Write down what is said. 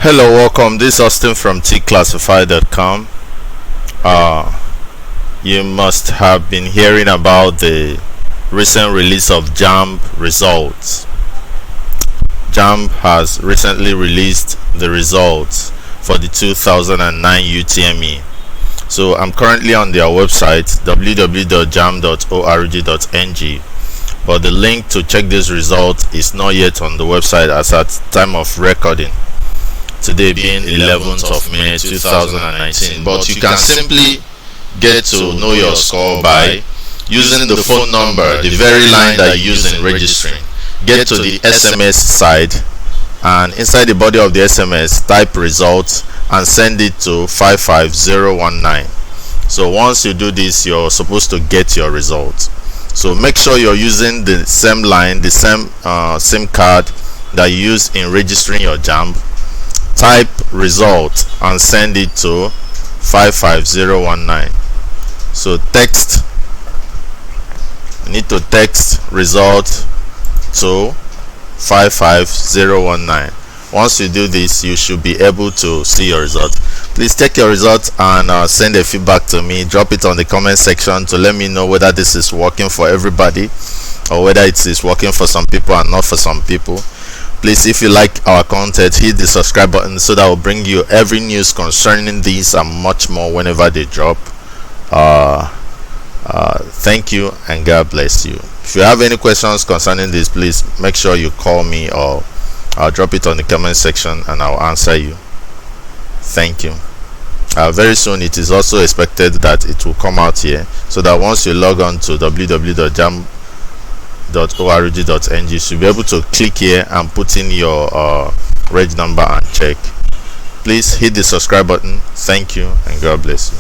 Hello, welcome. This is Austin from Tclassified.com. You must have been hearing about the recent release of Jamb Results. Jamb has recently released the results for the 2009 UTME. So I'm currently on their website www.jamb.org.ng, but the link to check this result is not yet on the website as at time of recording, today being 11th of May 2019. But you can simply get to know your score by using the phone number, the very line that you use in registering. Get to the SMS side, and inside the body of the SMS type results and send it to 55019. So once you do this, you're supposed to get your results. So make sure you're using the same line, the same SIM card that you use in registering your Jamb. Type result and send it to 55019. So you need to text result to 55019. Once you do this, you should be able to see your result. Please take your result and send a feedback to me. Drop it on the comment section to let me know whether this is working for everybody or whether it is working for some people and not for some people. Please, if you like our content, hit the subscribe button so that will bring you every news concerning these and much more whenever they drop. Thank you and God bless you. If you have any questions concerning this, please make sure you call me or I'll drop it on the comment section and I'll answer you. Thank you. Very soon it is also expected that it will come out here, so that once you log on to www.jamb.org.ng, you should be able to click here and put in your reg number and check. Please hit the subscribe button. Thank you and God bless you.